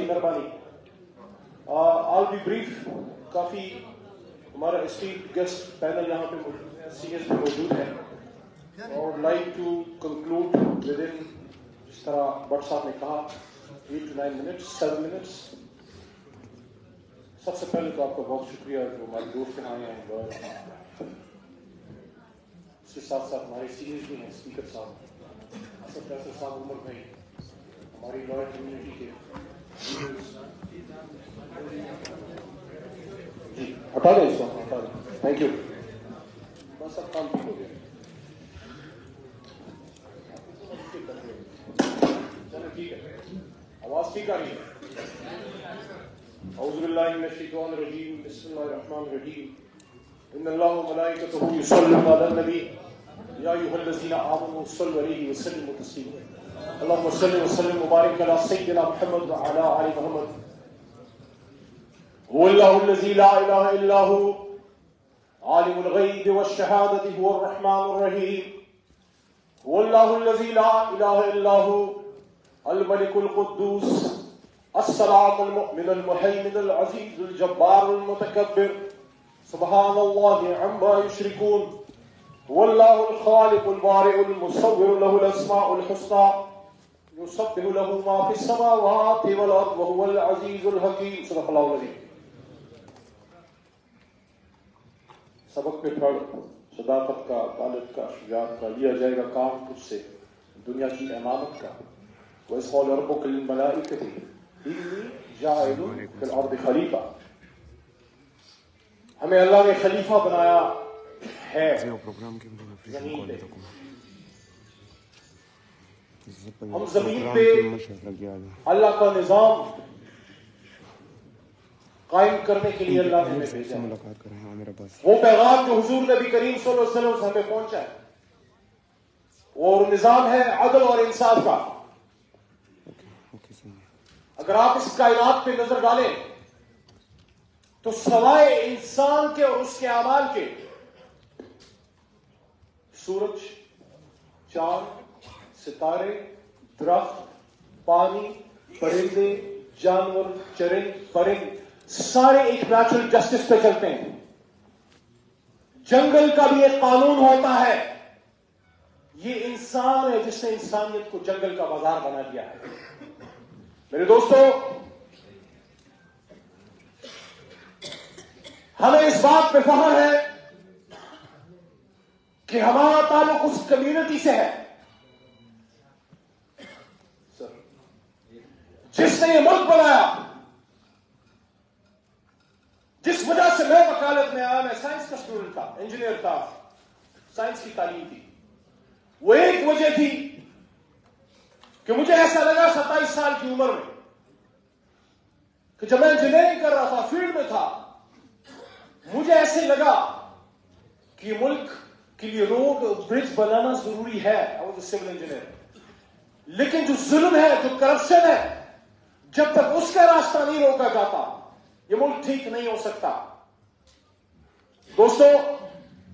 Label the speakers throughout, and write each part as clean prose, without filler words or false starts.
Speaker 1: جی مہربانی. I'll be brief. کافی ہمارا state guest panel یہاں پہ سینئرز پہ موجود ہے. اور لائک ٹو کنکلوڈ ود ان جس طرح بٹ صاحب نے کہا 8 to 9 minutes 7 minutes. سب سے پہلے تو آپ کا بہت شکریہ جو ہمارے دوست یہاں آئے ہیں. اس کے ساتھ ساتھ ہمارے سینئرز بھی ہیں, اسپیکر صاحب اسد فیصل صاحب, عمر بھائی, ہماری لائر کمیونٹی کے جی ہٹا دیں اس وقت, ہٹا دیں. Thank you. بس اب کام ٹھیک ہو گیا. چلو ٹھیک ہے, آواز ٹھیک آ رہی ہے. اعوذ باللہ من الشیطان الرجیم, بسم اللہ الرحمن الرحیم. ان اللہ وملائکتہ یصلون علی النبی یا ایھا الذین آمنوا صلوا علیہ وسلموا تسلیما. اللهم صل وسلم وبارك على سيدنا محمد وعلى آل محمد. هو الله الذي لا اله الا هو عالم الغيب والشهادة هو الرحمن الرحيم. هو الله الذي لا اله الا هو الملك القدوس السلام المؤمن المهيمن العزيز الجبار المتكبر سبحان الله عما يشركون. هو الله الخالق البارئ المصور له الاسماء الحسنى يسبح له ما في السماوات والارض وهو العزيز الحكيم. صدق الله العظيم. سبق پہ پڑھ, صداقت کا, عدالت کا, شجاعت کا, لیا جائے گا کام تجھ سے دنیا کی امامت کا. وَإِذْ قَالَ رَبُّكَ لِلْمَلَائِكَةِ إِنِّي جَاعِلٌ فِي الْأَرْضِ خَلِيفَةً. ہمیں اللہ نے خلیفہ بنایا ہے زمین پہ. ہم زمین پہ اللہ کا نظام قائم کرنے کے لیے اللہ نے ہمیں بھیجا. وہ پیغام جو حضور نبی کریم صلی اللہ علیہ وسلم سے ہمیں پہنچا ہے وہ نظام ہے عدل اور انصاف کا. اگر آپ اس کائنات پہ نظر ڈالیں تو سوائے انسان کے اور اس کے اعمال کے سورج, چاند, ستارے, درخت, پانی, پرندے, جانور, چرند, پرند سارے ایک نیچرل جسٹس پہ چلتے ہیں. جنگل کا بھی ایک قانون ہوتا ہے. یہ انسان ہے جس نے انسانیت کو جنگل کا بازار بنا دیا ہے. میرے دوستو, ہمیں اس بات پہ فخر ہے کہ ہمارا تعلق اس کمیونٹی سے ہے جس نے یہ ملک بنایا. جس وجہ سے میں وکالت میں آیا, میں سائنس کا اسٹوڈنٹ تھا, انجینئر تھا, سائنس کی تعلیم تھی. وہ ایک وجہ تھی کہ مجھے ایسا لگا 27 سال کی عمر میں کہ جب میں انجینئرنگ کر رہا تھا, فیلڈ میں تھا, مجھے ایسے لگا کہ یہ ملک کے لیے روڈ برج بنانا ضروری ہے. I was a civil engineer. لیکن جو ظلم ہے, جو کرپشن ہے, جب تک اس کا راستہ نہیں روکا جاتا یہ ملک ٹھیک نہیں ہو سکتا. دوستو,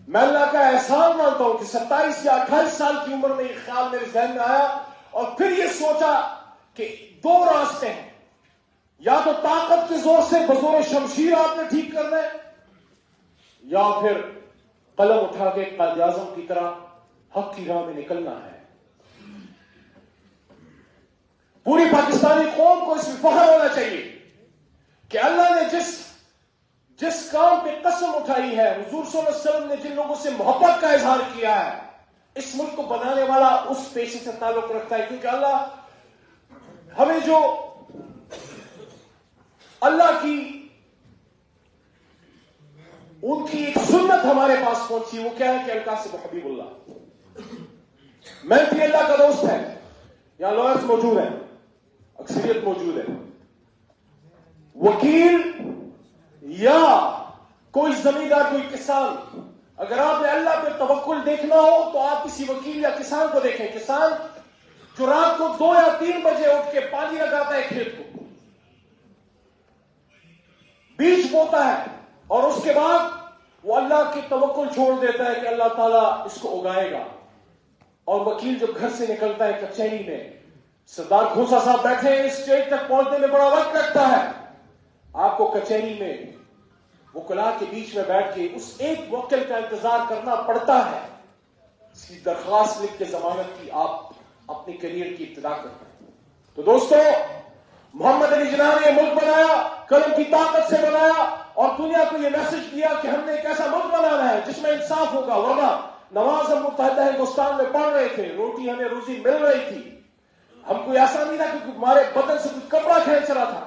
Speaker 1: میں اللہ کا احسان مانتا ہوں کہ 27 یا 28 سال کی عمر میں یہ خیال میرے ذہن میں آیا اور پھر یہ سوچا کہ دو راستے ہیں. یا تو طاقت کے زور سے بزور شمشیر آپ نے ٹھیک کرنا ہے, یا پھر قلم اٹھا کے قائد اعظم کی طرح حق کی راہ میں نکلنا ہے. پوری پاکستانی قوم کو اس میں فخر ہونا چاہیے کہ اللہ نے جس کام پہ قسم اٹھائی ہے, حضور صلی اللہ علیہ وسلم نے جن لوگوں سے محبت کا اظہار کیا ہے, اس ملک کو بنانے والا اس پیشے سے تعلق رکھتا ہے. کیونکہ اللہ ہمیں جو اللہ کی ان کی ایک سنت ہمارے پاس پہنچی, وہ کیا ہے کہ القاسم حبیب اللہ محنتی اللہ کا دوست ہے. یہاں لائرز موجود ہیں, اکثریت موجود ہے. وکیل یا کوئی زمیندار, کوئی کسان, اگر آپ نے اللہ پہ توکل دیکھنا ہو تو آپ کسی وکیل یا کسان کو دیکھیں. کسان جو رات کو 2 یا 3 بجے اٹھ کے پانی لگاتا ہے کھیت کو, بیج بوتا ہے, اور اس کے بعد وہ اللہ کی توکل چھوڑ دیتا ہے کہ اللہ تعالیٰ اس کو اگائے گا. اور وکیل جو گھر سے نکلتا ہے کچہری میں सरदार खोसा साहब बैठे हैं, इस स्टेज तक पहुंचने में बड़ा वक्त लगता है। आपको कचहरी में वकला के बीच में बैठ के उस एक वकील का इंतजार करना पड़ता है, इसकी दरख्वास्त लिख के जमानत की आप अपनी करियर की इब्तिदा करते हैं। तो दोस्तों, मोहम्मद अली जिन्ना ने यह मुल्क बनाया, कलम की ताकत से बनाया और दुनिया को यह मैसेज दिया कि हमने एक ऐसा मुल्क बनाना है जिसमें इंसाफ होगा। वरना नवाज हम मुत्तहिदा हिंदुस्तान में पढ़ रहे थे, रोटी हमें रोजी मिल रही थी, हम कोई ऐसा नहीं था कि हमारे बदन से कोई कपड़ा खींच रहा था,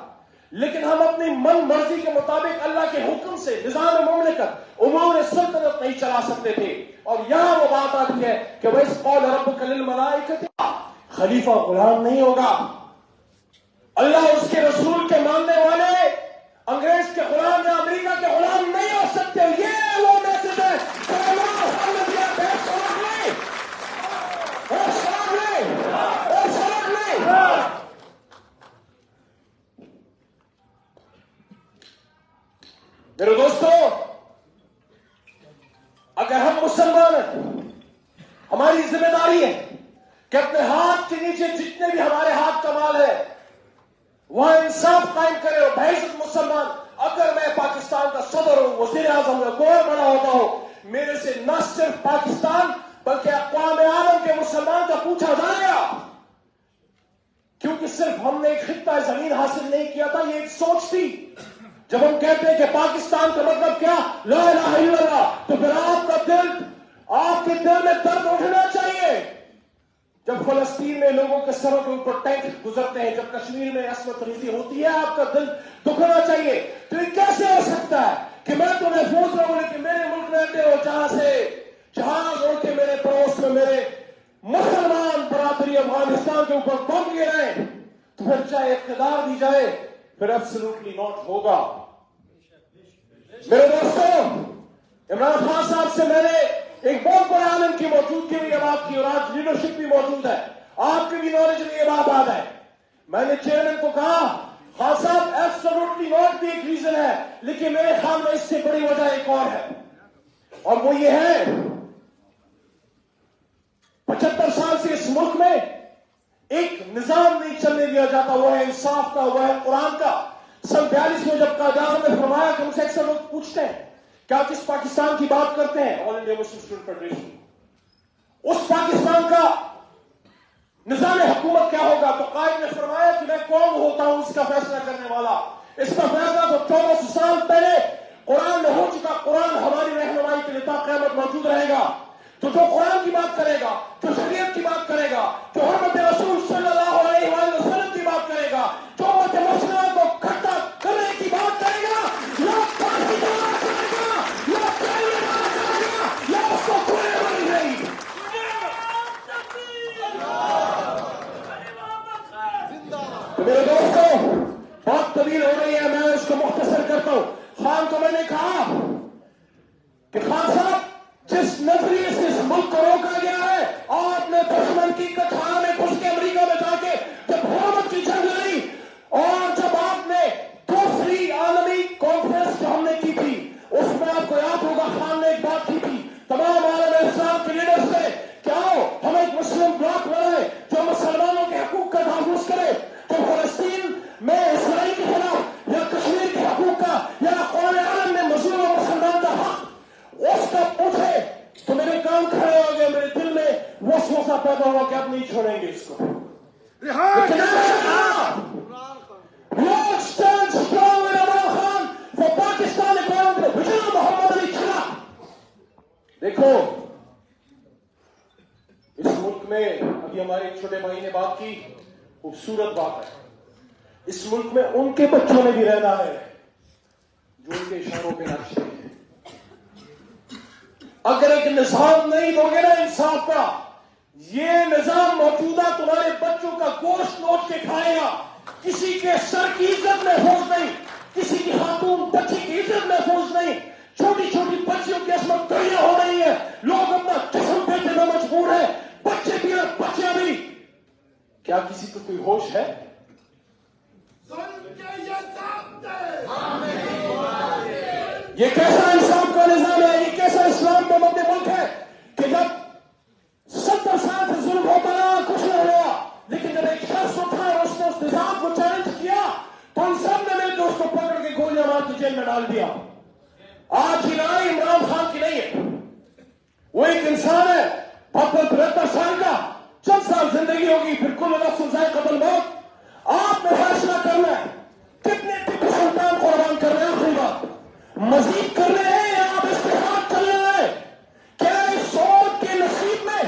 Speaker 1: लेकिन हम अपनी मन मर्जी के मुताबिक अल्लाह के हुक्म से निजाम मुमलिकत उमूर सल्तनत नहीं चला सकते थे। और यहां वो बात आती है कि वैस कौल रब्बुका लिल मलाइकति, खलीफा गुलाम नहीं होगा। अल्लाह उसके रसूल के मानने वाले अंग्रेज के गुलाम या अमेरिका के गुलाम नहीं हो सकते। ये वो मैसेज है। मेरे दोस्तों, अगर हम मुसलमान हैं, हमारी जिम्मेदारी है कि अपने हाथ के नीचे जितने भी हमारे हाथ का माल है वहां इंसाफ कायम करे। और बहैसियत मुसलमान, अगर मैं पाकिस्तान का सदर हूं, वजीर आजम हूं, कोई बड़ा होता हो, मेरे से न सिर्फ पाकिस्तान बल्कि अक़वाम आलम के मुसलमान का पूछा जाएगा। क्योंकि सिर्फ हमने एक खित्ता जमीन हासिल नहीं किया था, ये एक सोच थी। जब हम कहते हैं कि पाकिस्तान का मतलब क्या, ला इलाहा इल्लल्लाह, तो फिर आपके दिल में दर्द उठना चाहिए। जब फलस्तीन में लोगों के सरों के ऊपर टैंक गुजरते हैं, जब कश्मीर में असमत रेजी होती है, आपका दिल दुखना चाहिए। तो ये कैसे हो सकता है कि मैं तो महफूज रहूं लेकिन मेरे मुल्क रहते हो जहां से जहाज उड़ के मेरे पड़ोस में मेरे मुसलमान बरादरी अफगानिस्तान के ऊपर बम गिराए, तो फिर चाहे इख्तिदार दी जाए फिर एब्सोल्युटली नॉट होगा। मेरे दोस्तों, इमरान खान साहब से मैंने एक बहुत बड़े आलम की मौजूदगी में यह बात की और आज लीडरशिप भी मौजूद है, आपके भी नॉलेज में यह बात आ है। मैंने चेयरमैन को कहा, खान साहब एब्सोल्युटली नॉट भी एक रीजन है, लेकिन मेरे ख्याल में इससे बड़ी वजह एक और है, और वो ये है 75 साल से इस मुल्क में एक निजाम नहीं चलने दिया जाता, वो है इंसाफ का, वो है कुरान का। सन 42 में जब कायद-ए-आज़म ने फरमाया कि मुझसे अक्सर लोग पूछते हैं कि आप किस पाकिस्तान की बात करते हैं, all India Muslim student federation, उस पाकिस्तान का निजाम हुकूमत क्या होगा? तो कायद ने फरमाया कि मैं कौन होता हूं इसका फैसला करने वाला। इसका फैसला तो 1400 साल पहले कुरान में हो चुका। कुरान हमारी रहनुमाई के लिए ता क़यामत मौजूद रहेगा। तो जो कुरान की बात करेगा, जो शरीयत की बात करेगा, जो हुर्मत रसूल सल्लल्लाहु अलैहि वसल्लम की बात करेगा, जो उम्मत मुस्लिमा को इकट्ठा करने की बात करेगा, या फांसी की बात करेगा, या प्यार की बात करेगा, या उसको कोई नहीं रहेगी। तो मेरे दोस्तों, बात तवील हो रही है, मैं उसको मुख्तसर करता हूं। खान को मैंने कहा कि खान साहब, जिस नजरिए से इस मुल्क को रोका गया है, आपने दुश्मन की कठार में घुस के अमरीका में जाके जब हुकूमत की जंग लड़ी और जब आपने दूसरी आलमी कॉन्फ्रेंस जो हमने की थी, उसमें आपको याद होगा खान ने एक बात की थी तमाम आलम इस्लाम के लीडर से, क्या हम एक मुस्लिम ब्लॉक बनाए जो मुसलमानों के हकूक का तहफ़्फ़ुज़ करे, जो फलस्तीन में इसराइल के खिलाफ या कश्मीर के हकूक का या क़ौम आलम में मज़लूम मुसलमान का हक उसका पूछे। तो मेरे काम खड़े हो गए, मेरे दिल में वो सोचा पैदा हुआ कि अब नहीं छोड़ेंगे इसको। देखो, इस मुल्क में अभी हमारे एक छोटे भाई ने बात की, खूबसूरत बात है, इस मुल्क में उनके बच्चों ने भी रहना है जो उनके इशारों पे नाचते हैं। अगर एक निजाम नहीं दोगे ना इंसाफ का, ये निजाम मौजूदा तुम्हारे बच्चों का गोश्त नोच के खाएगा। किसी के सर की इज्जत महफूज नहीं, किसी की खातून बच्ची की इज्जत महफूज नहीं, छोटी छोटी बच्चियों की असमत दरिया हो रही है, लोग अपना जिस्म बेचने में मजबूर है, बच्चे भी और बच्चियां भी। क्या किसी को कोई होश है? ये कैसा इंसाफ का निजाम है? ये कैसा इस्लाम में मध्य मुल्क है कि जब 70 साल से जुल्म होता रहा कुछ नहीं हुआ, लेकिन जब एक शख्स जेल में डाल दिया। आज की लड़ाई इमरान खान की नहीं है, वो एक इंसान है 72 साल का, चंद साल जिंदगी होगी, फिर कुल नफ्स ज़ाइक़तुल मौत। आपने फैसला करना है कितने टिप्पू सुल्तान कुर्बान कर रहे हैं, आखिरी बात, मजीद कर रहे हैं या आप इसके साथ चल रहे हैं? क्या इस सौद के नसीब में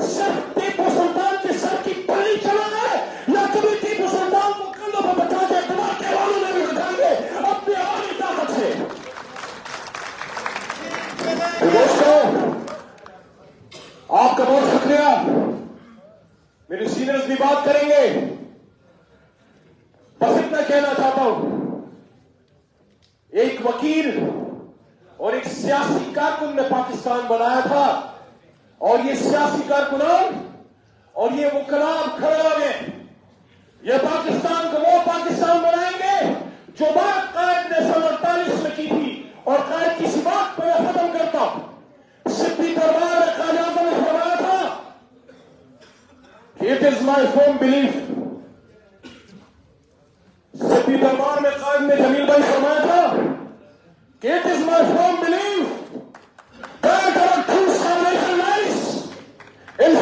Speaker 1: सिर्फ टिप्पू सुल्तान के सर की पल्ली चलना है, या कभी टिप्पू सुल्तान को कंधों पर बचा के इक़्तिदार के वालों में भी बिठाएंगे अपनी आवाज़ी ताकत से? दोस्तों, आपका बहुत शुक्रिया। मेरे सीनियर्स भी बात करेंगे, बस इतना कहना चाहता हूं, एक वकील और एक सियासी कारकुन ने पाकिस्तान बनाया था, और ये सियासी कारकुनान और ये वकलाम खड़े हो गए। ये पाकिस्तान को वो पाकिस्तान बनाएंगे जो बात कायद ने 1948 में की थी, और कायद किसी बात पर मैं खत्म करता हूं। सिद्दी दरबार में कायद आज़म ने फरमाया था, it is my firm belief. Siddi दरबार में कायद ने जमील भाई फरमाया था कि it is my firm belief that our true salvation lies in